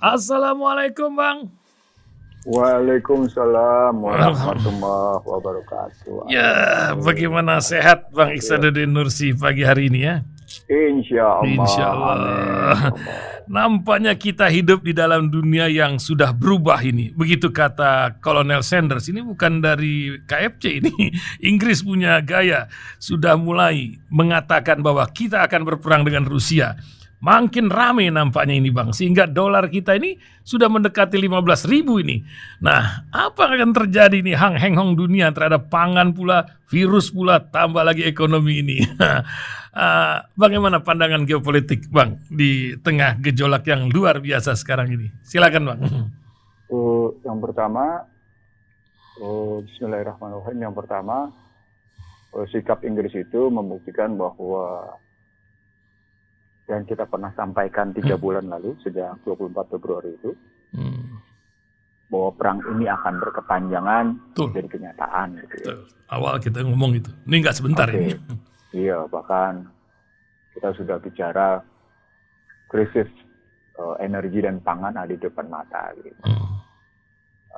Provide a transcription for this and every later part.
Assalamualaikum Bang. Waalaikumsalam warahmatullahi wabarakatuh. Ya, bagaimana sehat Bang Iksanuddin Nursi pagi hari ini ya? Insya Insya Allah, Allah. amin. Nampaknya kita hidup di dalam dunia yang sudah berubah ini. Begitu kata Kolonel Sanders. Ini bukan dari KFC ini. Inggris punya gaya. Sudah mulai mengatakan bahwa kita akan berperang dengan Rusia. Makin rame nampaknya ini Bang. Sehingga dolar kita ini sudah mendekati 15.000 ini. Nah, apa yang akan terjadi nih hang hong dunia terhadap pangan pula, virus pula, tambah lagi ekonomi ini. Bagaimana pandangan geopolitik Bang di tengah gejolak yang luar biasa sekarang ini? Silakan Bang. Yang pertama, Bismillahirrahmanirrahim. Yang pertama, sikap Inggris itu membuktikan bahwa yang kita pernah sampaikan 3 bulan lalu, sejak 24 Februari itu, bahwa perang ini akan berkepanjangan jadi kenyataan. Gitu ya. Awal kita ngomong itu, ini nggak sebentar ini. Iya, bahkan kita sudah bicara krisis energi dan pangan ada di depan mata. Gitu.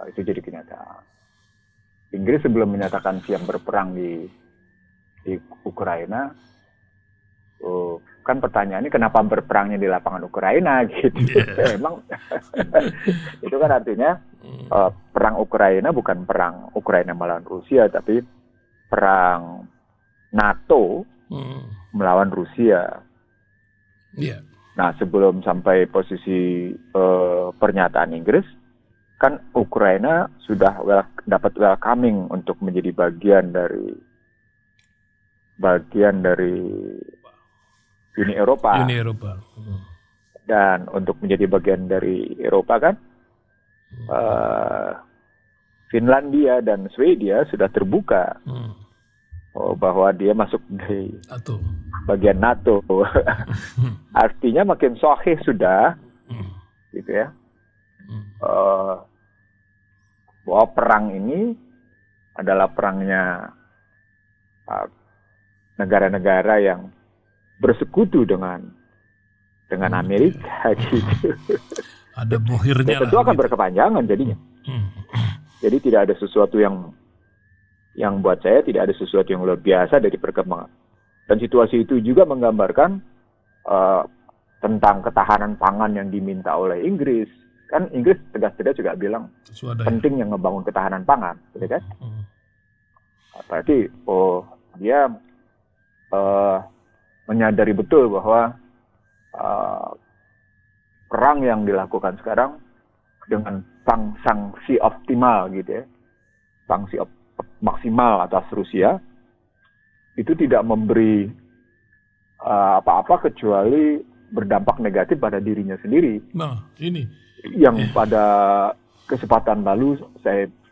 Itu jadi kenyataan. Inggris sebelum menyatakan siap berperang di Ukraina, kan pertanyaannya kenapa berperangnya di lapangan Ukraina gitu. Emang itu kan artinya perang Ukraina bukan perang Ukraina melawan Rusia, tapi perang NATO melawan Rusia. Nah, sebelum sampai posisi pernyataan Inggris, kan Ukraina sudah dapat welcoming untuk menjadi bagian dari Uni Eropa. Dan untuk menjadi bagian dari Eropa kan, Finlandia dan Swedia sudah terbuka bahwa dia masuk di bagian NATO. Artinya makin sahih sudah, gitu ya, bahwa perang ini adalah perangnya negara-negara yang bersekutu dengan Amerika gitu. Ada bohirnya. Tentu akan berkepanjangan jadinya. Jadi tidak ada sesuatu yang buat saya tidak ada sesuatu yang luar biasa dari perkembangan. Dan situasi itu juga menggambarkan tentang ketahanan pangan yang diminta oleh Inggris. Kan Inggris tegas-tegas juga bilang penting yang ngebangun ketahanan pangan, gitu kan? Berarti dia menyadari betul bahwa perang yang dilakukan sekarang dengan sanksi optimal gitu ya, sanksi maksimal atas Rusia itu tidak memberi apa-apa kecuali berdampak negatif pada dirinya sendiri. Nah, ini yang pada kesempatan lalu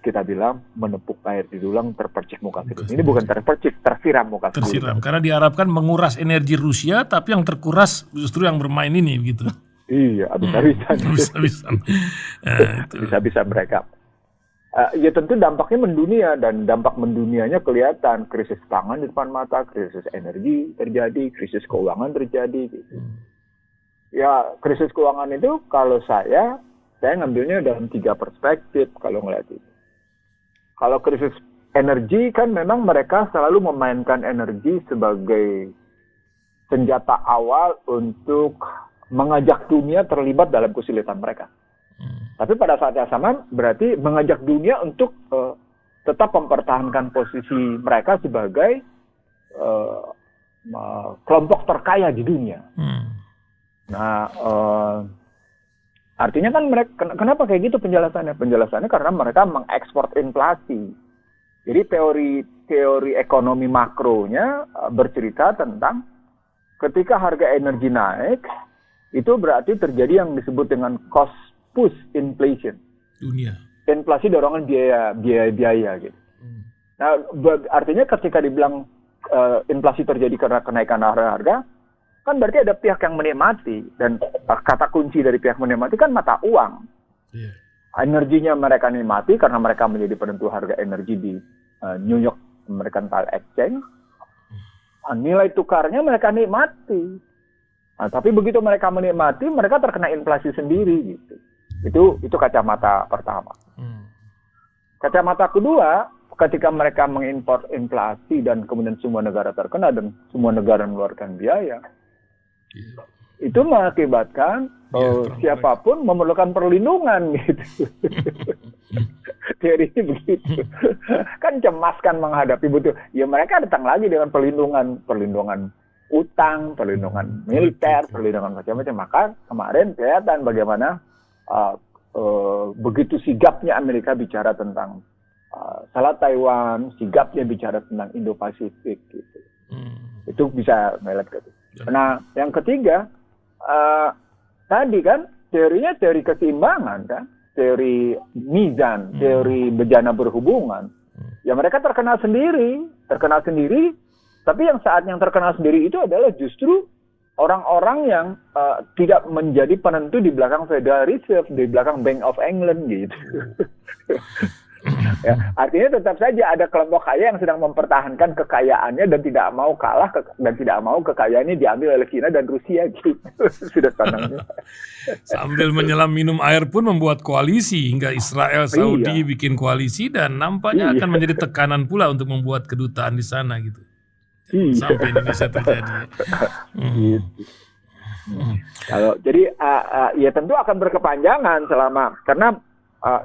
kita bilang menepuk air di dulang terpercik muka sendiri. Ini bukan terpercik, tersiram muka sendiri. Tersiram, karena diharapkan menguras energi Rusia, tapi yang terkuras justru yang bermain ini, begitu. Iya, habis-habisan. Habis-habisan mereka. Ya tentu dampaknya mendunia, dan dampak mendunianya kelihatan. Krisis pangan di depan mata, krisis energi terjadi, krisis keuangan terjadi. Gitu. Ya, krisis keuangan itu kalau saya ngambilnya dalam 3 perspektif kalau ngeliat itu. Kalau krisis energi kan memang mereka selalu memainkan energi sebagai senjata awal untuk mengajak dunia terlibat dalam kesulitan mereka. Tapi pada saat yang sama berarti mengajak dunia untuk tetap mempertahankan posisi mereka sebagai kelompok terkaya di dunia. Nah, artinya kan mereka, kenapa kayak gitu penjelasannya? Penjelasannya karena mereka mengekspor inflasi. Jadi teori ekonomi makronya bercerita tentang ketika harga energi naik, itu berarti terjadi yang disebut dengan cost push inflation. Dunia. Inflasi dorongan biaya gitu. Nah, artinya ketika dibilang inflasi terjadi karena kenaikan harga, kan berarti ada pihak yang menikmati, dan kata kunci dari pihak menikmati kan mata uang. Energinya mereka nikmati karena mereka menjadi penentu harga energi di New York Mercantile Exchange. Nilai tukarnya mereka nikmati. Nah, tapi begitu mereka menikmati, mereka terkena inflasi sendiri gitu. Itu kacamata pertama. Kacamata kedua, ketika mereka mengimpor inflasi dan kemudian semua negara terkena dan semua negara mengeluarkan biaya, itu mengakibatkan siapapun memerlukan perlindungan gitu. Teorinya begitu. Kan cemas kan menghadapi butuh. Ya mereka datang lagi dengan perlindungan utang, perlindungan militer, perlindungan macam-macam. Maka kemarin kelihatan bagaimana begitu sigapnya Amerika bicara tentang Selat Taiwan, sigapnya bicara tentang Indo-Pasifik gitu. Itu bisa melihat gitu. Nah, yang ketiga tadi kan teorinya teori keseimbangan kan, teori mizan, teori bejana berhubungan. Ya mereka terkenal sendiri, tapi saat yang terkenal sendiri itu adalah justru orang-orang yang tidak menjadi penentu di belakang Federal Reserve, di belakang Bank of England gitu. Ya, artinya tetap saja ada kelompok kaya yang sedang mempertahankan kekayaannya dan tidak mau kalah dan tidak mau kekayaannya diambil oleh China dan Rusia gitu. Sudah tanamnya. Sambil menyelam minum air pun membuat koalisi hingga Israel, Saudi bikin koalisi dan nampaknya akan menjadi tekanan pula untuk membuat kedutaan di sana gitu. Sampai Indonesia terjadi. Kalau jadi ya tentu akan berkepanjangan karena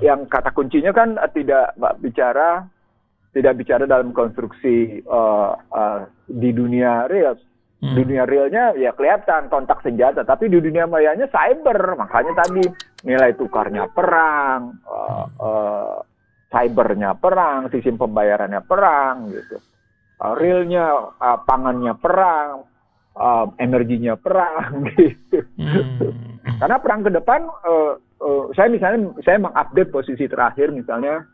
yang kata kuncinya kan tidak bicara dalam konstruksi di dunia real. Dunia realnya ya kelihatan kontak senjata, tapi di dunia mayanya cyber. Makanya tadi nilai tukarnya perang, cybernya perang, sistem pembayarannya perang gitu. Realnya pangannya perang, energinya perang gitu. Karena perang ke depan saya mengupdate posisi terakhir misalnya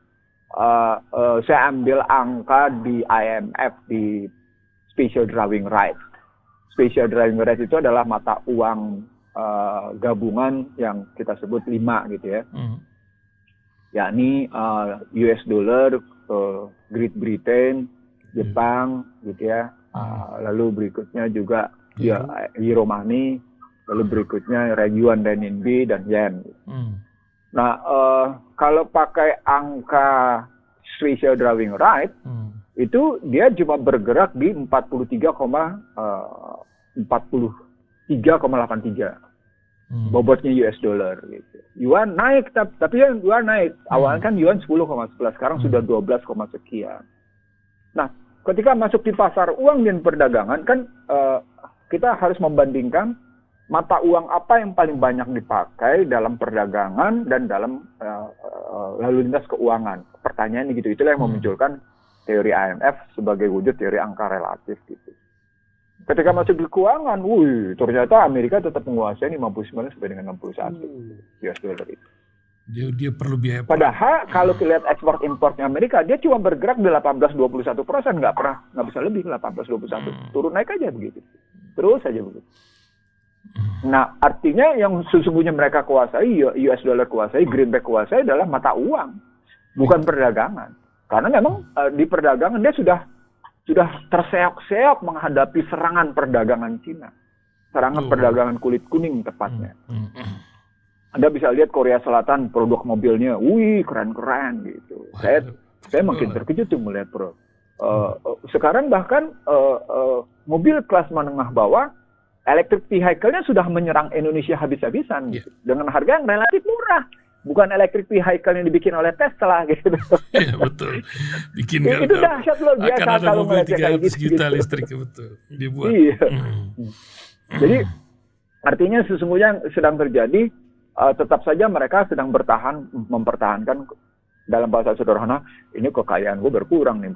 saya ambil angka di IMF di special drawing rights. Special drawing rights itu adalah mata uang gabungan yang kita sebut 5 gitu ya. Yakni US dollar, Great Britain, Jepang gitu ya. Lalu berikutnya juga euro money. Lalu berikutnya yuan, renminbi, dan yen. Nah, kalau pakai angka special drawing right, itu dia cuma bergerak di 43,83 bobotnya US dollar. Gitu. Yuan naik, tapi yuan naik. Awalnya kan yuan 10,11, sekarang sudah 12, sekian. Nah, ketika masuk di pasar uang dan perdagangan, kan kita harus membandingkan mata uang apa yang paling banyak dipakai dalam perdagangan dan dalam lalu lintas keuangan. Pertanyaan gitu, itulah yang memunculkan teori IMF sebagai wujud teori angka relatif gitu. Ketika masuk di keuangan, ternyata Amerika tetap menguasai 59 sampai dengan 61 US dollar itu. Dia perlu biaya. Padahal kalau kita lihat ekspor importnya Amerika, dia cuma bergerak di 18-21%, nggak bisa lebih 18-21, turun naik aja begitu, terus saja begitu. Nah, artinya yang sesungguhnya mereka kuasai, US dollar kuasai, greenback kuasai adalah mata uang, bukan perdagangan. Karena memang di perdagangan dia sudah terseok-seok menghadapi serangan perdagangan Cina, serangan perdagangan kulit kuning tepatnya. Anda bisa lihat Korea Selatan produk mobilnya, keren-keren gitu. Saya makin terkejut tuh melihat sekarang bahkan mobil kelas menengah bawah, electric vehicle-nya sudah menyerang Indonesia habis-habisan gitu, dengan harga yang relatif murah. Bukan electric vehicle yang dibikin oleh Tesla gitu. Iya betul. Bikin itu dahsyat luar biasa akan ada kalau mobil melihat 300 juta gitu. Listrik betul dibuat. Iya. Jadi artinya sesungguhnya sedang terjadi, tetap saja mereka sedang mempertahankan dalam bahasa sederhana, ini kekayaan gue berkurang nih,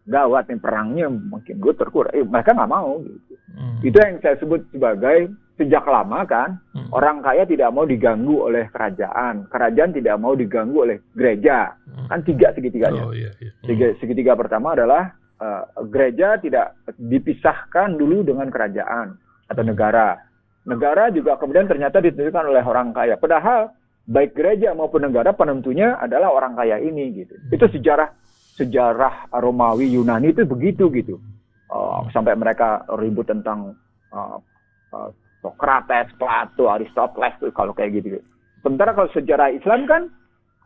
gawat nih perangnya mungkin gue terkurang. Mereka nggak mau gitu. Itu yang saya sebut sebagai sejak lama kan, orang kaya tidak mau diganggu oleh kerajaan tidak mau diganggu oleh gereja. Kan segitiganya. Segitiga pertama adalah gereja tidak dipisahkan dulu dengan kerajaan atau negara. Negara juga kemudian ternyata ditentukan oleh orang kaya. Padahal baik gereja maupun negara penentunya adalah orang kaya ini gitu. Itu sejarah Romawi Yunani itu begitu gitu. Sampai mereka ribut tentang Socrates, Plato, Aristoteles kalau kayak gitu. Sementara kalau sejarah Islam kan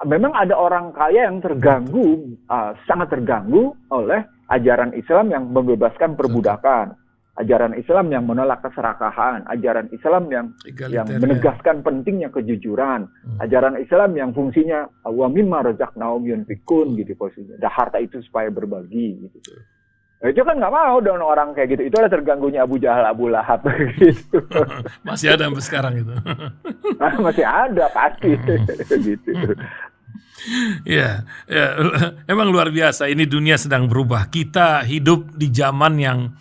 memang ada orang kaya yang terganggu, sangat terganggu oleh ajaran Islam yang membebaskan perbudakan, ajaran Islam yang menolak keserakahan, ajaran Islam yang menegaskan pentingnya kejujuran, ajaran Islam yang fungsinya wa mimma razaqnahum yunfikun gitu posisinya. Dan harta itu supaya berbagi gitu. Itu kan nggak mau dong orang kayak gitu. Itu adalah terganggunya Abu Jahal, Abu Lahab gitu. Masih ada sampai sekarang itu. Masih ada pasti gitu. Ya, emang luar biasa. Ini dunia sedang berubah. Kita hidup di zaman yang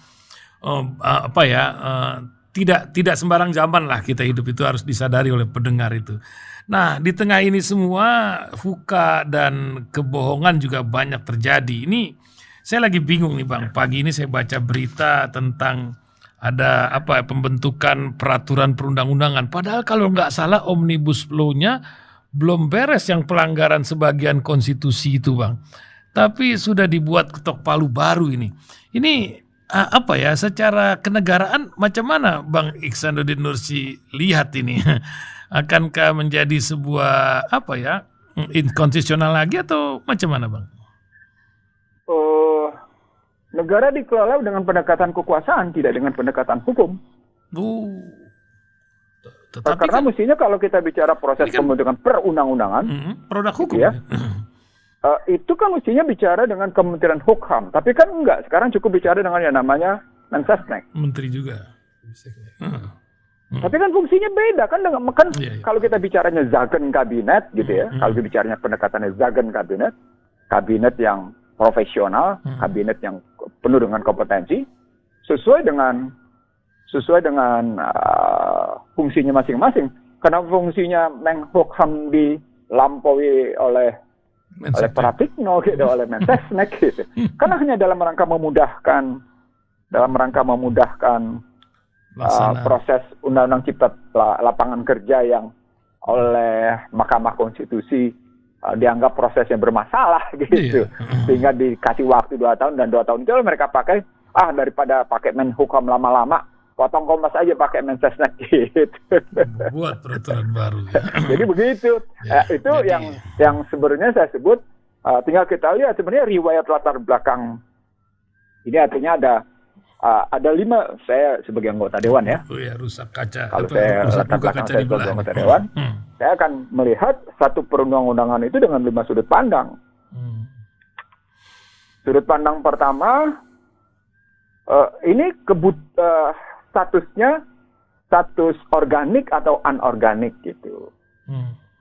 tidak sembarang zaman lah kita hidup, itu harus disadari oleh pendengar itu. Nah, di tengah ini semua fuka dan kebohongan juga banyak terjadi. Ini saya lagi bingung nih Bang. Pagi ini saya baca berita tentang ada pembentukan peraturan perundang-undangan. Padahal kalau nggak salah Omnibus Law-nya belum beres yang pelanggaran sebagian konstitusi itu Bang. Tapi sudah dibuat ketok palu baru ini. Ini secara kenegaraan macam mana Bang Iksanuddin Nursi lihat ini? Akankah menjadi sebuah inkonstitusional lagi atau macam mana Bang? Negara dikelola dengan pendekatan kekuasaan, tidak dengan pendekatan hukum. Karena mestinya kalau kita bicara proses pembentukan perundang-undangan, produk hukum ya, itu kan mestinya bicara dengan Kementerian Hukum. Tapi kan enggak, sekarang cukup bicara dengan yang namanya Mensesnek. Menteri juga. Tapi kan fungsinya beda kan dengan kalau kita bicaranya Zagen kabinet gitu ya, kalau bicaranya pendekatannya Zagen kabinet yang profesional, kabinet yang penuh dengan kompetensi, sesuai dengan fungsinya masing-masing. Karena fungsinya Menhukam dilampaui oleh Pratikno gitu, oleh Mensesnek gitu. Karena hanya dalam rangka memudahkan proses Undang-Undang Cipta Lapangan Kerja yang oleh Mahkamah Konstitusi dianggap prosesnya bermasalah gitu. Sehingga dikasih waktu 2 tahun, dan 2 tahun itu mereka pakai daripada pakai Menhukam lama-lama, potong komas aja pakai Mensesnek gitu. Buat peraturan baru. Jadi begitu. Itu yang sebenarnya saya sebut, tinggal kita lihat sebenarnya riwayat latar belakang ini. Artinya ada 5, saya sebagai anggota dewan ya. Rusak kaca. Kalau saya latar belakang saya sebagai anggota dewan, saya akan melihat satu perundang-undangan itu dengan 5 sudut pandang. Sudut pandang pertama, ini status organik atau anorganik gitu.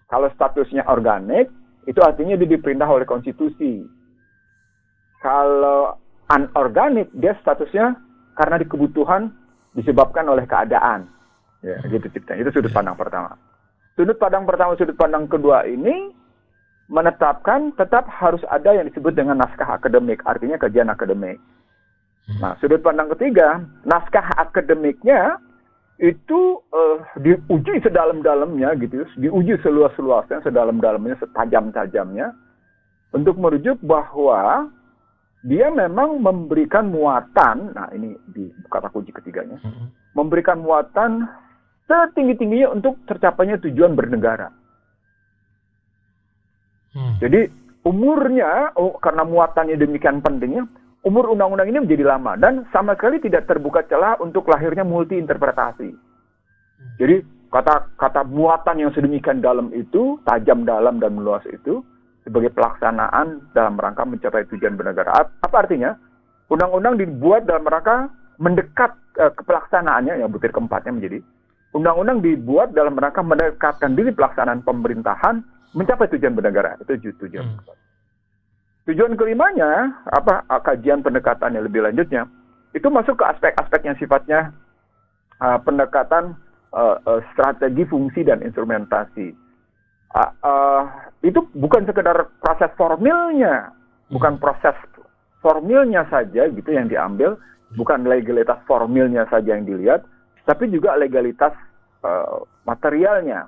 Kalau statusnya organik, itu artinya dia diperintah oleh konstitusi. Kalau anorganik, dia statusnya karena kebutuhan disebabkan oleh keadaan. Ya, gitu ceritanya. Itu sudut pandang pertama. Sudut pandang kedua ini menetapkan tetap harus ada yang disebut dengan naskah akademik, artinya kajian akademik. Nah, sudut pandang ketiga, naskah akademiknya itu diuji sedalam-dalamnya gitu, diuji seluas-luasnya, sedalam-dalamnya, setajam-tajamnya, untuk merujuk bahwa dia memang memberikan muatan, nah ini di kata kunci ketiganya, memberikan muatan setinggi-tingginya untuk tercapainya tujuan bernegara. Jadi umurnya, karena muatannya demikian pentingnya, umur undang-undang ini menjadi lama dan sama sekali tidak terbuka celah untuk lahirnya multi interpretasi. Jadi kata muatan yang sedemikian dalam itu, tajam dalam dan meluas itu, sebagai pelaksanaan dalam rangka mencapai tujuan bernegara. Apa artinya? Undang-undang dibuat dalam rangka mendekat ke pelaksanaannya, yang butir keempatnya menjadi undang-undang dibuat dalam rangka mendekatkan diri pelaksanaan pemerintahan mencapai tujuan bernegara. Itu tujuan. Tujuan kelimanya, kajian pendekatannya lebih lanjutnya, itu masuk ke aspek-aspek yang sifatnya pendekatan strategi, fungsi, dan instrumentasi. Itu bukan sekedar proses formilnya, bukan proses formilnya saja gitu yang diambil, bukan legalitas formilnya saja yang dilihat, tapi juga legalitas materialnya.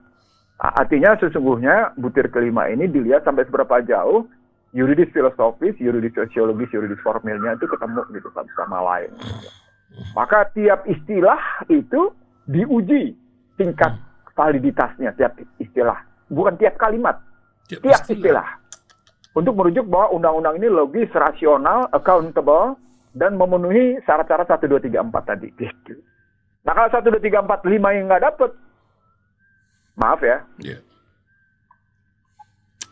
Artinya sesungguhnya butir kelima ini dilihat sampai seberapa jauh yuridis filosofis, yuridis sosiologis, yuridis formilnya itu ketemu gitu satu sama lain. Maka tiap istilah itu diuji tingkat validitasnya, tiap istilah. bukan tiap kalimat, Tiap tiap istilah. Untuk merujuk bahwa undang-undang ini logis, rasional, accountable, dan memenuhi syarat-syarat 1, 2, 3, 4 tadi. Gitu. Nah kalau 1, 2, 3, 4, 5 yang nggak dapet, maaf ya,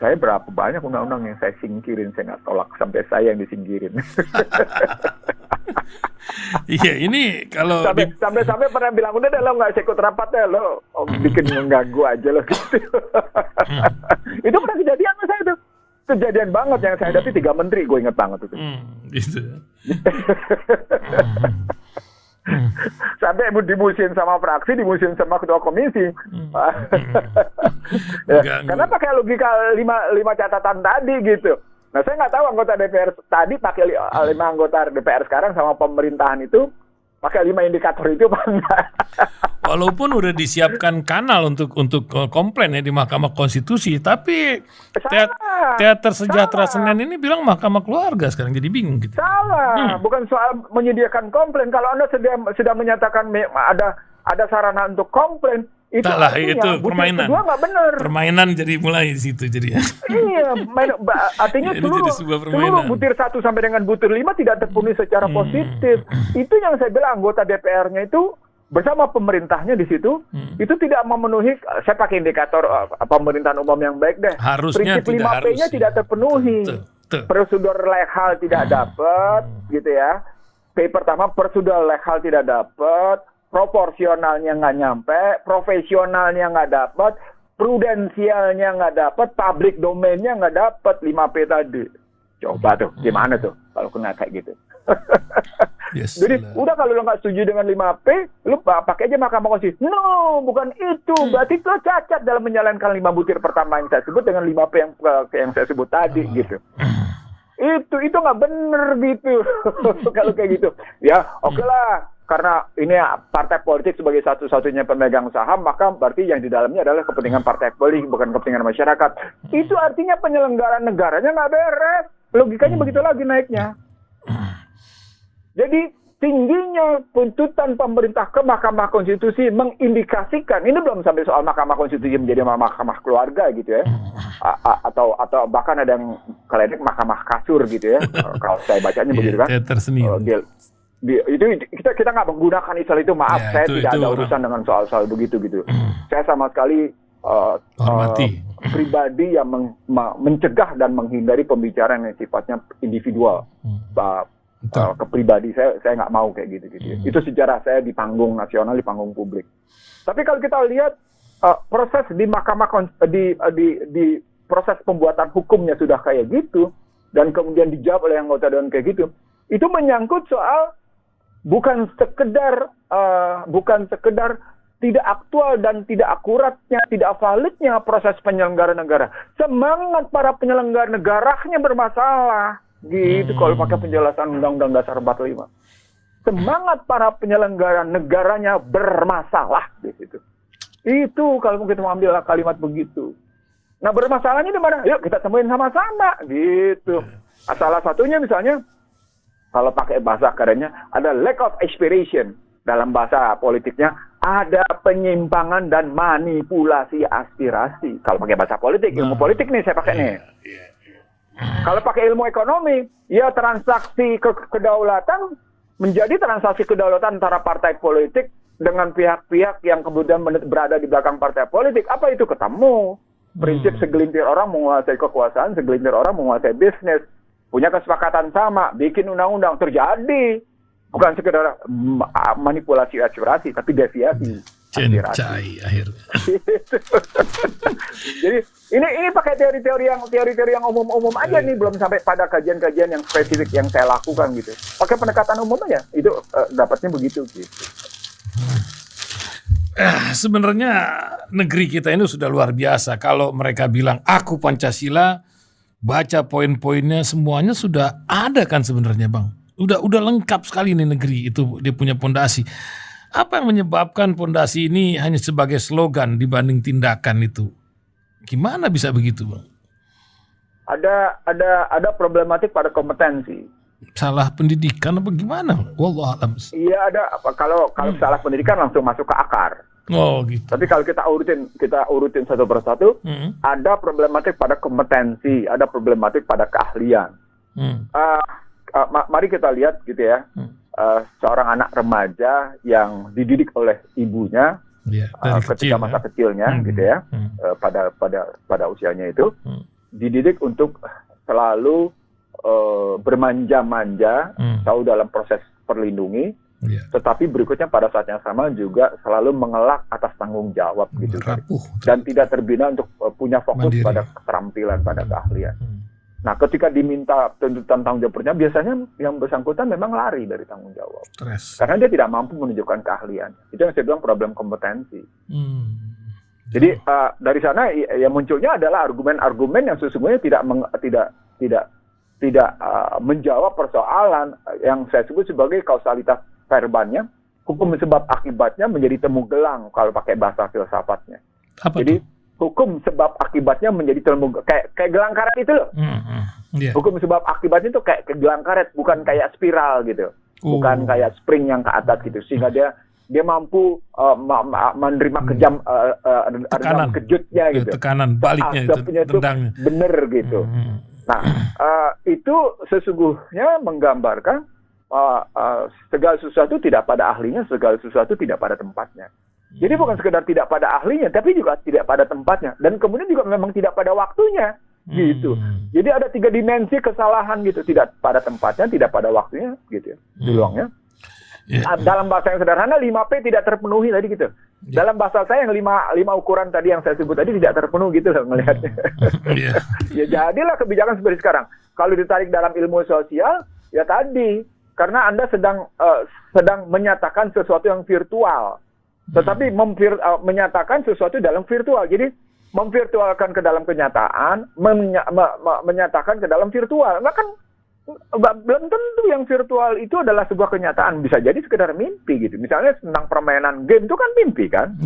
saya berapa banyak undang-undang yang saya singkirin, saya nggak tolak, sampai saya yang disingkirin. Iya, ini kalau sampai pernah bilang, udah deh lo nggak ikut rapat deh, lo bikin mengganggu aja lo gitu. Itu pernah kejadian sama saya tuh. Kejadian banget yang saya hadapi 3 menteri, gue inget banget itu. Gitu. Sampai dimusuhin sama fraksi, dimusuhin sama ketua komisi. Karena pakai logika 5 catatan tadi gitu. Nah saya nggak tahu anggota DPR tadi pakai 5 anggota DPR sekarang sama pemerintahan itu pakai 5 indikator itu apa enggak? Walaupun udah disiapkan kanal untuk komplain ya di Mahkamah Konstitusi, tapi Teater Sejahtera Senen ini bilang Mahkamah Keluarga sekarang, jadi bingung gitu. Salah, bukan soal menyediakan komplain. Kalau Anda sudah menyatakan ada sarana untuk komplain, itu lah, itu permainan. Kedua nggak benar. Permainan jadi mulai di situ jadi. Iya, artinya seluruh butir 1 sampai dengan butir 5 tidak terpenuhi secara positif. Itu yang saya bilang, anggota DPR-nya itu bersama pemerintahnya di situ itu tidak memenuhi. Saya pakai indikator pemerintahan umum yang baik deh. Harusnya prinsip 5P-nya tidak terpenuhi. Prosedur legal tidak dapat, gitu ya. P pertama, prosedur legal tidak dapat. Proporsionalnya nggak nyampe, profesionalnya nggak dapat, prudensialnya nggak dapat, public domainnya nggak dapat, 5P tadi. Coba tuh, gimana tuh kalau kena kayak gitu? Yes, jadi udah kalau lo nggak setuju dengan 5P, lo pakai aja Mahkamah Konstitusi. No, bukan itu. Berarti lo cacat dalam menjalankan 5 butir pertama yang saya sebut dengan 5P yang saya sebut tadi gitu. Itu nggak bener gitu. Kalau kayak gitu, ya oke lah. Karena ini partai politik sebagai satu-satunya pemegang saham, maka berarti yang di dalamnya adalah kepentingan partai politik, bukan kepentingan masyarakat. Itu artinya penyelenggaraan negaranya nggak beres. Logikanya begitu lagi naiknya. Jadi tingginya tuntutan pemerintah ke Mahkamah Konstitusi mengindikasikan, ini belum sampai soal Mahkamah Konstitusi menjadi Mahkamah Keluarga gitu ya, atau bahkan ada yang kalian Mahkamah Kasur gitu ya. Kalau saya bacanya begitu kan. Itu kita nggak menggunakan istilah itu, maaf, saya tidak ada urusan dengan soal-soal begitu gitu. Saya sama sekali pribadi yang mencegah dan menghindari pembicaraan yang sifatnya individual, kepribadi. Saya nggak mau kayak gitu. Itu sejarah saya di panggung nasional, di panggung publik. Tapi kalau kita lihat proses di Mahkamah di proses pembuatan hukumnya sudah kayak gitu, dan kemudian dijawab oleh anggota dewan kayak gitu, itu menyangkut soal bukan sekedar tidak aktual dan tidak akuratnya, tidak validnya proses penyelenggara negara. Semangat para penyelenggara negaranya bermasalah. Gitu kalau pakai penjelasan Undang-Undang Dasar 45. Semangat para penyelenggara negaranya bermasalah di situ. Itu kalau kita mau ambil kalimat begitu. Nah, bermasalahnya di mana? Yuk kita temuin sama-sama gitu. Salah satunya misalnya kalau pakai bahasa kerennya, ada lack of aspiration. Dalam bahasa politiknya, ada penyimpangan dan manipulasi aspirasi. Kalau pakai bahasa politik, ilmu politik nih saya pakai nih. Kalau pakai ilmu ekonomi, ya transaksi kedaulatan menjadi transaksi kedaulatan antara partai politik dengan pihak-pihak yang kemudian berada di belakang partai politik. Apa itu? Ketemu. Prinsip segelintir orang menguasai kekuasaan, segelintir orang menguasai bisnis. Punya kesepakatan sama, bikin undang-undang, terjadi. Bukan sekedar manipulasi aspirasi, tapi deviasi aspirasi. Akhirnya. Jadi ini pakai teori-teori yang umum-umum aja nih, belum sampai pada kajian-kajian yang spesifik yang saya lakukan gitu. Pakai pendekatan umum aja, itu dapatnya begitu gitu. Sebenarnya negeri kita ini sudah luar biasa. Kalau mereka bilang aku Pancasila, baca poin-poinnya semuanya sudah ada kan sebenarnya, Bang. Udah lengkap sekali nih negeri itu, dia punya pondasi. Apa yang menyebabkan pondasi ini hanya sebagai slogan dibanding tindakan itu? Gimana bisa begitu, Bang? Ada problematik pada kompetensi. Salah pendidikan apa gimana? Wallahualam. Iya, ada. Kalau salah pendidikan langsung masuk ke akar. Oh gitu. Tapi kalau kita urutin satu persatu, ada problematik pada kompetensi, ada problematik pada keahlian. Mari kita lihat gitu ya, seorang anak remaja yang dididik oleh ibunya ketika masa kecilnya gitu ya, pada usianya itu, dididik untuk selalu bermanja-manja, selalu dalam proses perlindungi. Tetapi berikutnya pada saat yang sama juga selalu mengelak atas tanggung jawab gitu, dan tidak terbina untuk punya fokus mandiri pada keterampilan, pada keahlian. Nah, ketika diminta tuntutan tanggung jawabnya, biasanya yang bersangkutan memang lari dari tanggung jawab. Stres. Karena dia tidak mampu menunjukkan keahlian. Itu yang saya bilang problem kompetensi. Jadi dari sana yang munculnya adalah argumen-argumen yang sesungguhnya tidak menjawab persoalan yang saya sebut sebagai kausalitas verbannya, hukum sebab akibatnya menjadi temu gelang kalau pakai bahasa filsafatnya. Jadi hukum sebab akibatnya menjadi temu kayak gelang karet itu loh. Hukum sebab akibatnya itu kayak gelang karet, bukan kayak spiral gitu, bukan kayak spring yang ke atas gitu, sehingga dia mampu menerima tekanan kejutnya gitu, tekanan baliknya itu tendangnya bener gitu. Nah, itu sesungguhnya menggambarkan segala sesuatu tidak pada ahlinya, segala sesuatu tidak pada tempatnya. Jadi bukan sekedar tidak pada ahlinya, tapi juga tidak pada tempatnya, dan kemudian juga memang tidak pada waktunya, gitu. Jadi ada 3 dimensi kesalahan gitu, tidak pada tempatnya, tidak pada waktunya, gitu ya, peluangnya. Dalam bahasa yang sederhana 5P tidak terpenuhi tadi gitu. Dalam bahasa saya yang 5 ukuran tadi yang saya sebut tadi tidak terpenuhi gitu loh melihatnya. Ya jadilah kebijakan seperti sekarang. Kalau ditarik dalam ilmu sosial, ya tadi karena Anda sedang menyatakan sesuatu yang virtual, tetapi menyatakan sesuatu dalam virtual. Jadi memvirtualkan ke dalam kenyataan, menyatakan ke dalam virtual. Nah kan belum tentu yang virtual itu adalah sebuah kenyataan, bisa jadi sekedar mimpi gitu. Misalnya tentang permainan game itu kan mimpi kan?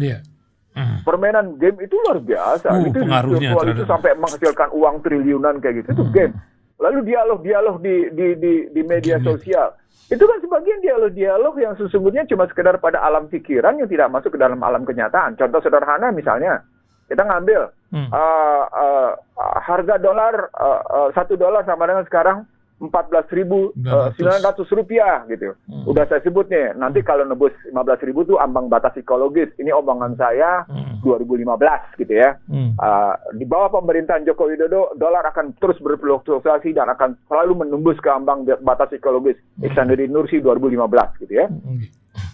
Permainan game itu luar biasa. Itu virtual itu sampai menghasilkan uang triliunan kayak gitu, itu game. Lalu dialog di media sosial. Itu kan sebagian dialog yang sesungguhnya cuma sekedar pada alam pikiran yang tidak masuk ke dalam alam kenyataan. Contoh sederhana misalnya, kita ngambil harga dolar, $1 sama dengan sekarang $14.900 gitu. Udah saya sebut nih, nanti kalau nebus 15.000 tuh ambang batas psikologis. Ini omongan saya 2015 gitu ya. Di bawah pemerintahan Joko Widodo, dolar akan terus berfluktuasi dan akan selalu menembus ke ambang batas psikologis. Iksanuddin Nursi 2015 gitu ya.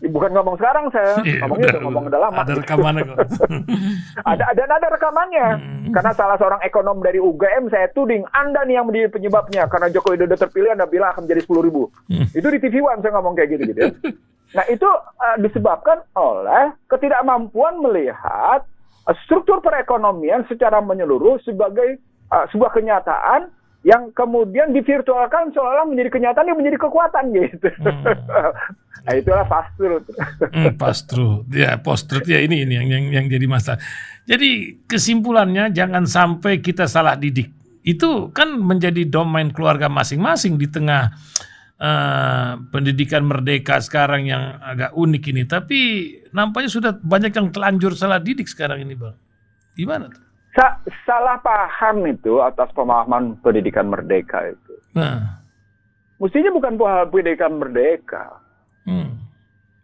Bukan ngomong sekarang saya, ngomong udah lama. Ada rekamannya kok. ada rekamannya. Karena salah seorang ekonom dari UGM saya tuding, Anda nih yang menjadi penyebabnya. Karena Joko Widodo terpilih, Anda bilang akan menjadi 10.000. Itu di TV One saya ngomong kayak gitu ya. Nah itu disebabkan oleh ketidakmampuan melihat struktur perekonomian secara menyeluruh sebagai sebuah kenyataan yang kemudian divirtualkan seolah-olah menjadi kenyataan yang menjadi kekuatan gitu. Nah, itulah post-truth. Post-truth. Ya, post-truth ya ini yang jadi masalah. Jadi kesimpulannya jangan sampai kita salah didik. Itu kan menjadi domain keluarga masing-masing di tengah pendidikan merdeka sekarang yang agak unik ini. Tapi nampaknya sudah banyak yang telanjur salah didik sekarang ini, Bang. Gimana tuh? Salah paham itu atas pemahaman pendidikan merdeka itu. Mestinya bukan pendidikan merdeka.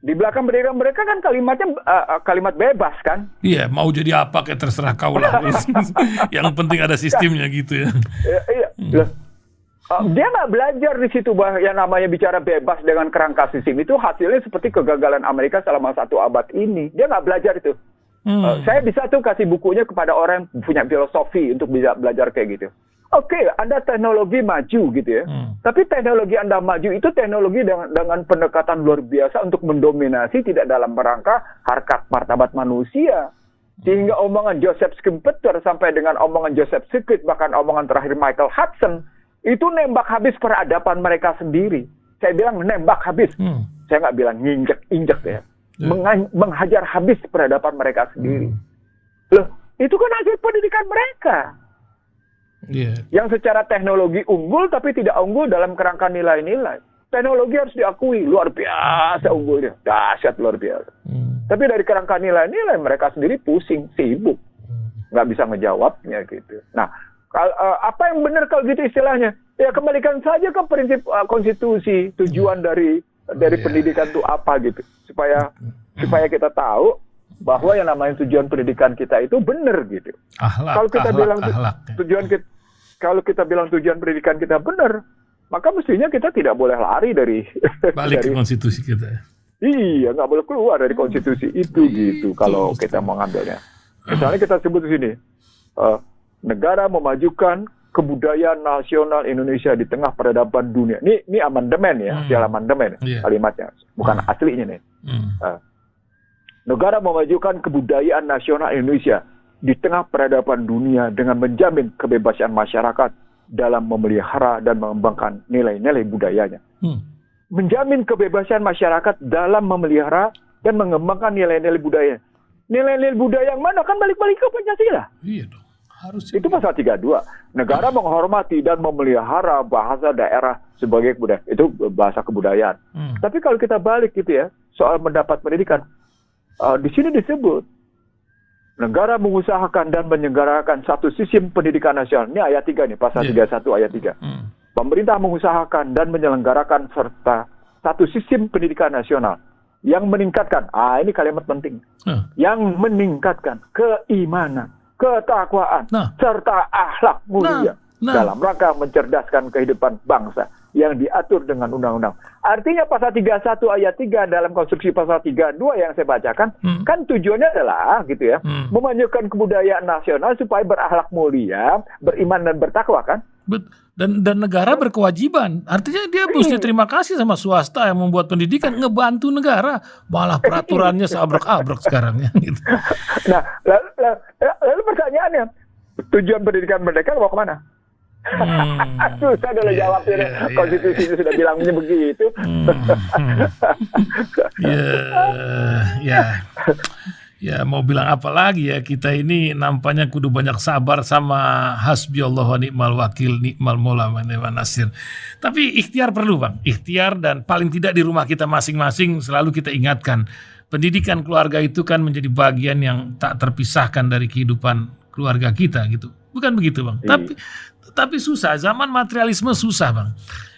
Di belakang pendidikan merdeka kan kalimatnya kalimat bebas kan? Iya, mau jadi apa kayak terserah kau lah. Yang penting ada sistemnya gitu ya. Iya. Dia nggak belajar di situ bahwa yang namanya bicara bebas dengan kerangka sistem itu hasilnya seperti kegagalan Amerika selama 1 abad ini. Dia nggak belajar itu. Saya bisa tuh kasih bukunya kepada orang yang punya filosofi untuk bisa belajar kayak gitu. Oke, Anda teknologi maju gitu ya. Tapi teknologi Anda maju itu teknologi dengan pendekatan luar biasa untuk mendominasi tidak dalam rangka harkat martabat manusia. Sehingga omongan Joseph Schumpeter sampai dengan omongan Joseph Stiglitz, bahkan omongan terakhir Michael Hudson, itu nembak habis peradaban mereka sendiri. Saya bilang nembak habis. Saya nggak bilang nginjek ya. Menghajar habis peradaban mereka sendiri. Loh, itu kan hasil pendidikan mereka. Yang secara teknologi unggul tapi tidak unggul dalam kerangka nilai-nilai. Teknologi harus diakui luar biasa unggulnya, dahsyat luar biasa. Tapi dari kerangka nilai-nilai mereka sendiri pusing, sibuk, nggak bisa ngejawabnya gitu. Nah, apa yang benar kalau gitu istilahnya? Ya kembalikan saja ke prinsip konstitusi, tujuan dari pendidikan itu apa gitu, supaya kita tahu bahwa yang namanya tujuan pendidikan kita itu benar gitu. Kalau kita bilang kalau kita bilang tujuan pendidikan kita benar, maka mestinya kita tidak boleh lari dari balik ke konstitusi kita. Iya, nggak boleh keluar dari konstitusi itu gitu. Kalau kita mau ngambilnya, misalnya kita sebut di sini, negara memajukan kebudayaan nasional Indonesia di tengah peradaban dunia. Ini amandemen ya, hasil amandemen kalimatnya, bukan aslinya nih. Negara memajukan kebudayaan nasional Indonesia di tengah peradaban dunia dengan menjamin kebebasan masyarakat dalam memelihara dan mengembangkan nilai-nilai budayanya. Menjamin kebebasan masyarakat dalam memelihara dan mengembangkan nilai-nilai budaya. Nilai-nilai budaya yang mana? Kan balik-balik ke Pancasila. Iya dong. Harus itu pasal 32. Negara menghormati dan memelihara bahasa daerah sebagai budaya. Itu bahasa kebudayaan. Tapi kalau kita balik gitu ya, soal mendapat pendidikan, di sini disebut negara mengusahakan dan menyelenggarakan satu sistem pendidikan nasional. Ini ayat 3 nih, pasal 31 ayat 3. Pemerintah mengusahakan dan menyelenggarakan serta satu sistem pendidikan nasional yang meningkatkan, ini kalimat penting, yang meningkatkan keimanan, ketakwaan, serta akhlak mulia dalam rangka mencerdaskan kehidupan bangsa yang diatur dengan undang-undang. Artinya pasal 31 ayat 3 dalam konstruksi pasal 32 yang saya bacakan, kan tujuannya adalah gitu ya, memajukan kebudayaan nasional supaya berakhlak mulia, beriman dan bertakwa kan? Dan negara berkewajiban. Artinya dia mesti terima kasih sama swasta yang membuat pendidikan, ngebantu negara. Malah peraturannya seabrek-abrek sekarang ya. Gitu. Nah, lalu pertanyaannya, tujuan pendidikan merdeka mau kemana? Susah dulu jawabnya. Konstitusi sudah bilangnya begitu. Ya mau bilang apa lagi ya, kita ini nampaknya kudu banyak sabar sama hasbiyallahu wa ni'mal wakil, ni'mal maula wa ni'man nasir. Tapi ikhtiar perlu Bang, ikhtiar, dan paling tidak di rumah kita masing-masing selalu kita ingatkan, pendidikan keluarga itu kan menjadi bagian yang tak terpisahkan dari kehidupan keluarga kita gitu. Bukan begitu Bang? Tapi susah, zaman materialisme susah Bang.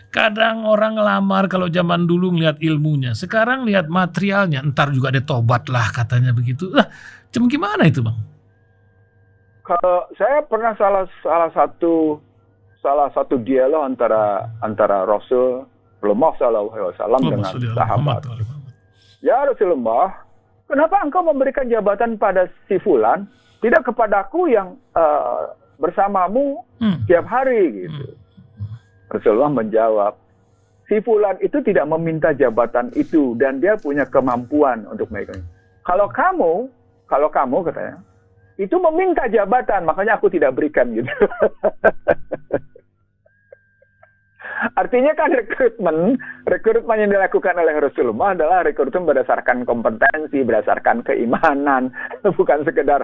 Kadang orang ngelamar kalau zaman dulu ngelihat ilmunya, sekarang lihat materialnya, entar juga ada tobat lah katanya begitu. Gimana itu Bang? Kalau saya pernah salah satu dialog antara Rasulullah SAW dengan sahabat. Ya Rasulullah, kenapa engkau memberikan jabatan pada si fulan, tidak kepadaku yang bersamamu tiap hari gitu? Rasulullah menjawab, si fulan itu tidak meminta jabatan itu dan dia punya kemampuan untuk memegang. Kalau kamu katanya, itu meminta jabatan, makanya aku tidak berikan gitu. Artinya kan rekrutmen yang dilakukan oleh Rasulullah adalah rekrutmen berdasarkan kompetensi, berdasarkan keimanan, bukan sekedar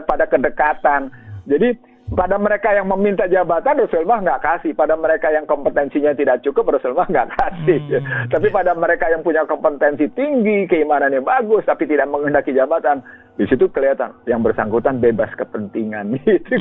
pada kedekatan. Jadi pada mereka yang meminta jabatan, Rasulullah nggak kasih. Pada mereka yang kompetensinya tidak cukup, Rasulullah nggak kasih. Tapi pada mereka yang punya kompetensi tinggi, keimanannya bagus, tapi tidak menghendaki jabatan, di situ kelihatan yang bersangkutan bebas kepentingan. Gitu.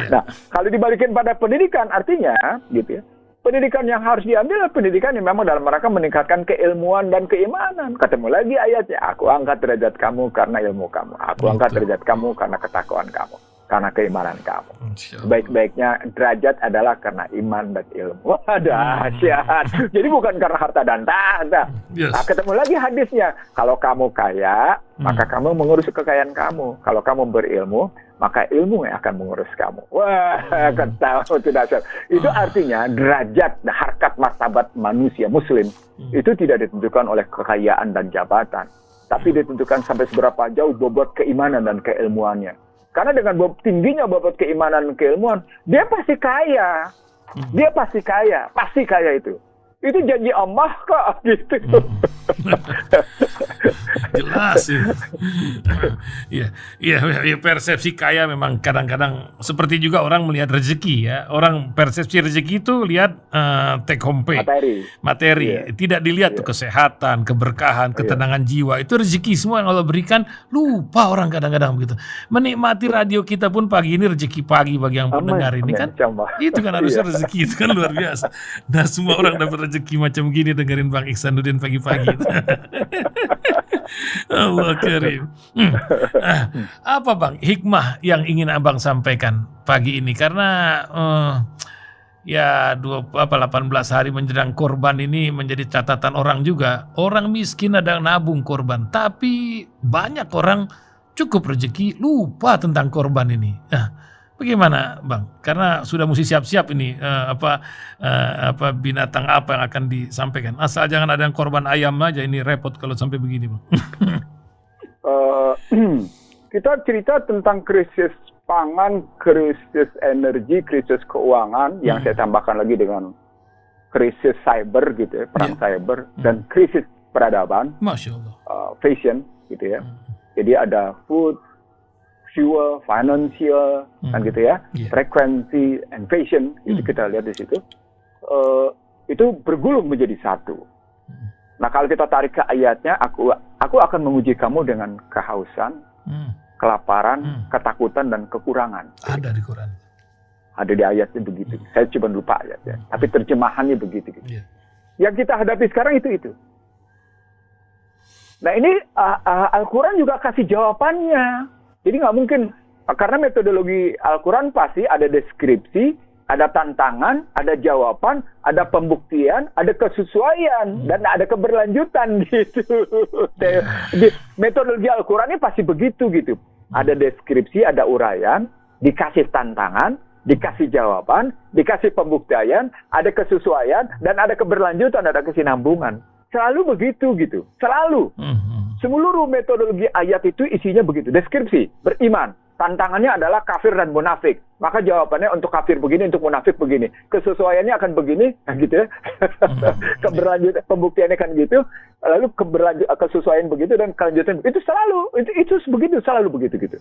Nah, kalau dibalikin pada pendidikan, artinya, gitu ya, pendidikan yang harus diambil adalah pendidikan yang memang dalam rangka meningkatkan keilmuan dan keimanan. Ketemu lagi ayatnya, aku angkat derajat kamu karena ilmu kamu. Aku angkat derajat kamu karena ketakwaan kamu, karena keimanan kamu. Baik-baiknya derajat adalah karena iman dan ilmu. Wah, dahsyat. Jadi bukan karena harta dan tahta. Nah, ketemu lagi hadisnya. Kalau kamu kaya, maka kamu mengurus kekayaan kamu. Kalau kamu berilmu, maka ilmu yang akan mengurus kamu. Wah, ketahui itu dahsyat. Itu artinya derajat, harkat martabat manusia muslim itu tidak ditentukan oleh kekayaan dan jabatan, tapi ditentukan sampai seberapa jauh bobot keimanan dan keilmuannya. Karena dengan tingginya bobot keimanan dan keilmuan, dia pasti kaya. Dia pasti kaya itu. Itu janji Allah kok gitu. Jelas ya. Ya, persepsi kaya memang kadang-kadang seperti juga orang melihat rezeki ya. Orang persepsi rezeki itu lihat take home pay, materi. Iya. Tidak dilihat tuh kesehatan, keberkahan, ketenangan jiwa. Itu rezeki semua yang Allah berikan. Lupa orang kadang-kadang begitu. Menikmati radio kita pun pagi ini rezeki pagi bagi yang pendengar ini kan. Itu kan harusnya rezeki, itu kan luar biasa. Nah, semua orang dapat rezeki macam gini dengerin Bang Ihsanuddin pagi-pagi. Allah Karim. Apa Bang hikmah yang ingin Abang sampaikan pagi ini? Karena 18 hari menjelang korban ini menjadi catatan orang juga. Orang miskin ada nabung korban, tapi banyak orang cukup rezeki lupa tentang korban ini. Bagaimana Bang? Karena sudah mesti siap-siap ini binatang apa yang akan disampaikan. Asal jangan ada yang korban ayam aja, ini repot kalau sampai begini Bang. Kita cerita tentang krisis pangan, krisis energi, krisis keuangan yang saya tambahkan lagi dengan krisis cyber gitu ya, perang cyber dan krisis peradaban. Masya Allah. Fashion gitu ya. Jadi ada food, fuel, financial, kan gitu ya, frequency and fashion, itu kita lihat di situ, itu bergulung menjadi satu. Nah kalau kita tarik ke ayatnya, aku akan menguji kamu dengan kehausan, kelaparan, ketakutan dan kekurangan. Ada di Quran. Ada di ayatnya begitu. Saya cuma lupa ayatnya, tapi terjemahannya begitu. Yang kita hadapi sekarang itu. Nah ini Al-Quran juga kasih jawabannya. Jadi nggak mungkin, karena metodologi Al-Quran pasti ada deskripsi, ada tantangan, ada jawaban, ada pembuktian, ada kesesuaian, dan ada keberlanjutan gitu. Metodologi Al-Quran ini pasti begitu gitu. Ada deskripsi, ada uraian, dikasih tantangan, dikasih jawaban, dikasih pembuktian, ada kesesuaian, dan ada keberlanjutan, ada kesinambungan. Selalu begitu gitu, selalu. Seluruh metodologi ayat itu isinya begitu. Deskripsi, beriman. Tantangannya adalah kafir dan munafik. Maka jawabannya untuk kafir begini, untuk munafik begini. Kesesuaiannya akan begini, gitu ya. Keberlanjutan, pembuktiannya kan gitu. Lalu kesesuaian begitu dan kelanjutan itu selalu. Itu begitu, selalu begitu gitu.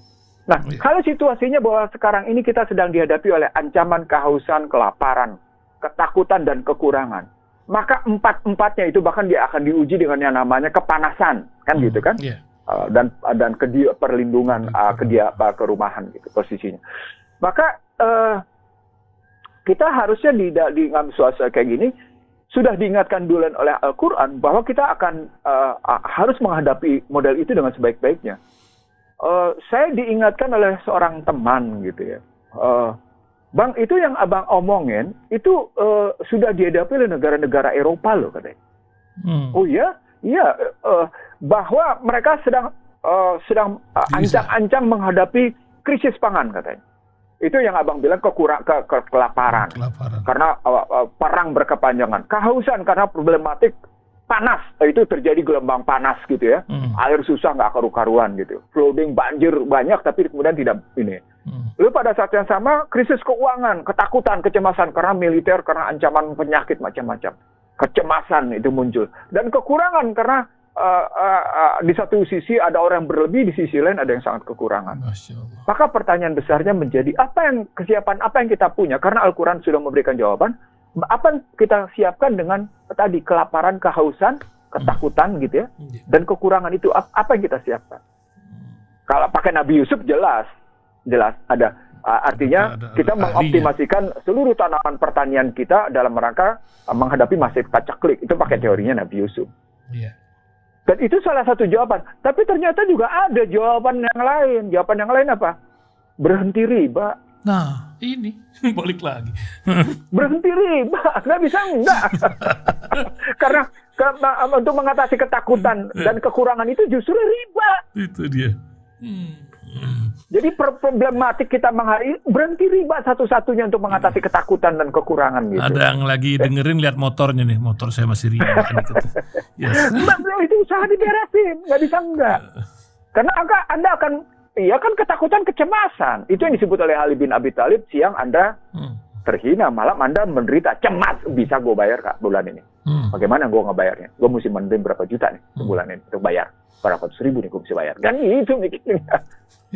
Nah, kalau situasinya bahwa sekarang ini kita sedang dihadapi oleh ancaman kehausan, kelaparan, ketakutan dan kekurangan. Maka empat-empatnya itu bahkan dia akan diuji dengan yang namanya kepanasan, kan gitu kan? Dan perlindungan kerumahan gitu posisinya. Maka kita harusnya di suasana kayak gini sudah diingatkan dulu oleh Al-Quran bahwa kita akan harus menghadapi model itu dengan sebaik-baiknya. Saya diingatkan oleh seorang teman gitu ya. Bang, itu yang abang omongin, itu sudah dihadapi oleh negara-negara Eropa loh katanya. Oh iya? Iya, bahwa mereka sedang ancang-ancang menghadapi krisis pangan katanya. Itu yang abang bilang kelaparan. Karena perang berkepanjangan. Kehausan karena problematik panas. Itu terjadi gelombang panas gitu ya. Air susah nggak karu-karuan gitu. Flooding, banjir banyak tapi kemudian tidak ini. Lalu pada saat yang sama, krisis keuangan, ketakutan, kecemasan karena militer, karena ancaman penyakit macam-macam. Kecemasan itu muncul. Dan kekurangan karena di satu sisi ada orang yang berlebih, di sisi lain ada yang sangat kekurangan. Maka pertanyaan besarnya menjadi, kesiapan apa yang kita punya? Karena Al-Quran sudah memberikan jawaban. Apa yang kita siapkan dengan tadi kelaparan, kehausan, ketakutan gitu ya. Dan kekurangan itu, apa yang kita siapkan? Kalau pakai Nabi Yusuf jelas ada artinya kita mengoptimasikan seluruh tanaman pertanian kita dalam rangka menghadapi masa pacaklik. Itu pakai teorinya Nabi Yusuf. Dan itu salah satu jawaban. Tapi ternyata juga ada jawaban yang lain. Jawaban yang lain apa? Berhenti riba. Nah, ini balik lagi. Berhenti riba, nggak bisa enggak. Karena untuk mengatasi ketakutan dan kekurangan itu justru riba. Itu dia. Jadi problematik kita menghadapi berhenti riba satu-satunya untuk mengatasi ketakutan dan kekurangan gitu. Ada yang lagi dengerin lihat motornya nih, motor saya masih riba gitu. Yes. Itu usaha diberesin, nggak bisa enggak. Karena Anda akan, iya kan ketakutan, kecemasan. Itu yang disebut oleh Ali bin Abi Thalib, siang Anda terhina, malam Anda menderita, cemas, bisa gue bayar Kak bulan ini. Bagaimana gue ngebayarnya? Gue mesti menerima berapa juta nih sebulan ini untuk bayar. Berapa ratus ribu nih gue mesti bayar. Dan itu mikirnya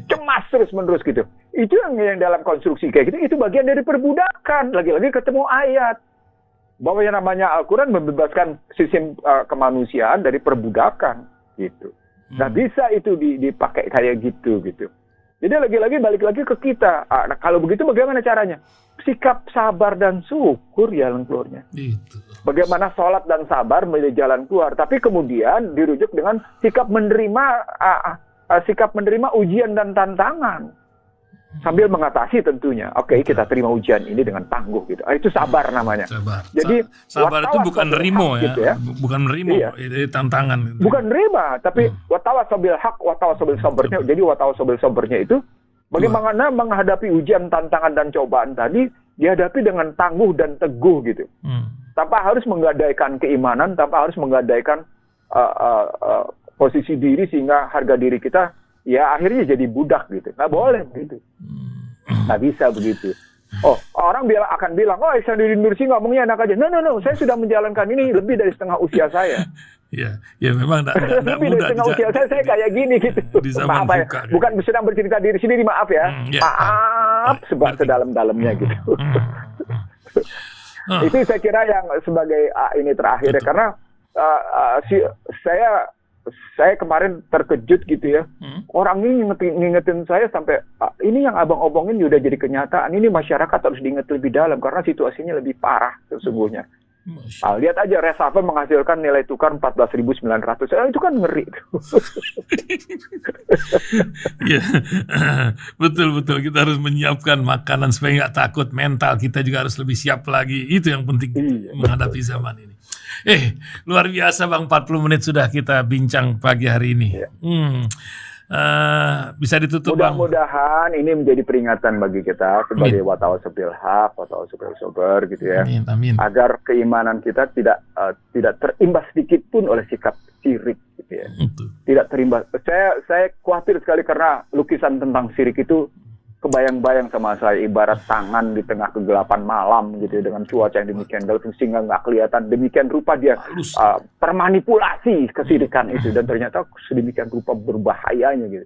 cemas terus-menerus gitu. Itu yang dalam konstruksi kayak gitu, itu bagian dari perbudakan. Lagi-lagi ketemu ayat. Bahwa yang namanya Al-Quran membebaskan sistem kemanusiaan dari perbudakan. Gitu. Nggak bisa itu dipakai kayak gitu. Jadi lagi-lagi balik lagi ke kita. Nah, kalau begitu bagaimana caranya? Sikap sabar dan syukur jalan keluarnya. Itu. Bagaimana sholat dan sabar menjadi jalan keluar. Tapi kemudian dirujuk dengan sikap menerima ujian dan tantangan. Sambil mengatasi tentunya. Oke, kita terima ujian ini dengan tangguh gitu. Itu sabar namanya. Sabar. Jadi sabar itu bukan nerimo ya. Gitu ya. Bukan nerimo, Iya. itu tantangan. Gitu. Bukan nerima, tapi watawasabil hak, watawasabil sabarnya. Jadi watawasabil sabarnya itu bagaimana menghadapi ujian, tantangan, dan cobaan tadi dihadapi dengan tangguh dan teguh gitu. Tanpa harus menggadaikan keimanan, tanpa harus menggadaikan posisi diri sehingga harga diri kita ya akhirnya jadi budak gitu. Nggak boleh gitu. Nggak bisa begitu. Oh, orang akan bilang, oh Ihsanuddin Nursi ngomongnya enak aja. No, saya sudah menjalankan ini lebih dari setengah usia saya. Ya memang tidak lebih mudah. dari setengah usia saya kayak gini gitu. Di zaman maaf ya, buka, gitu. bukan sedang bercerita diri sendiri, maaf ya. Maaf sebab sedalam-dalamnya gitu. Itu saya kira yang sebagai ini terakhir ya, karena saya kemarin terkejut gitu ya. Orang ini ngingetin saya sampai ini yang abang omongin udah jadi kenyataan. Ini masyarakat harus diingat lebih dalam karena situasinya lebih parah sesungguhnya. Lihat aja reshuffle menghasilkan nilai tukar 14.900. Itu kan ngeri. Ya, betul kita harus menyiapkan makanan supaya nggak takut. Mental kita juga harus lebih siap lagi. Itu yang penting menghadapi zaman ini. Luar biasa Bang, 40 menit sudah kita bincang pagi hari ini. Bisa ditutup Bang. Mudah-mudahan ini menjadi peringatan bagi kita sebagai watawasabil haq, watawasabil sabar gitu ya. Amin. Agar keimanan kita tidak terimbas sedikit pun oleh sikap syirik gitu ya. Tidak terimbas. Saya khawatir sekali karena lukisan tentang syirik itu kebayang-bayang sama saya ibarat tangan di tengah kegelapan malam gitu dengan cuaca yang demikian gelap sehingga nggak kelihatan, demikian rupa dia termanipulasi kesirikan itu dan ternyata sedemikian rupa berbahayanya gitu.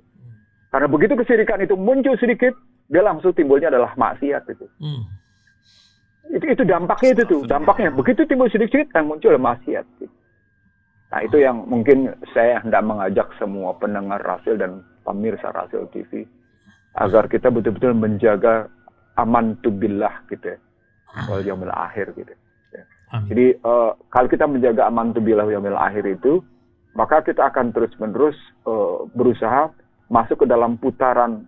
Karena begitu kesirikan itu muncul sedikit, dia langsung timbulnya adalah maksiat gitu. Itu dampaknya itu tuh, dampaknya begitu timbul sedikit yang muncul adalah maksiat gitu. Nah itu yang mungkin saya hendak mengajak semua pendengar Rasil dan pemirsa Rasil TV agar kita betul-betul menjaga aman tu billah gitu ya, wal yaumil akhir gitu ya. Jadi kalau kita menjaga aman tu billah wal yaumil akhir itu, maka kita akan terus-menerus berusaha masuk ke dalam putaran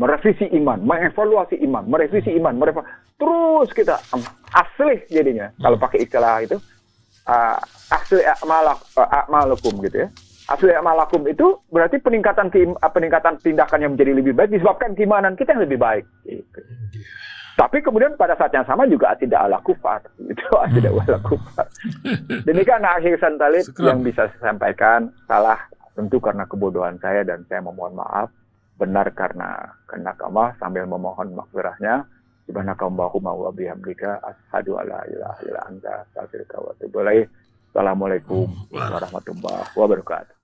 merevisi iman, mengevaluasi iman, merevisi iman, terus kita asli jadinya kalau pakai istilah itu asli a'malakum gitu ya. Asli amalakum itu berarti peningkatan tindakan yang menjadi lebih baik disebabkan keimanan kita yang lebih baik. Gitu. Tapi kemudian pada saat yang sama juga tidak ala kufar. Itu tidak ala kufar. Demikian akhir santalib yang bisa saya sampaikan. Salah tentu karena kebodohan saya dan saya memohon maaf. Benar karena kehendak Allah sambil memohon maghfirahnya. Subhanakallahumma wa bihamdika asyhadu alla ilaha illa anta astaghfiruka wa atubu ilaik. Assalamualaikum warahmatullahi wabarakatuh.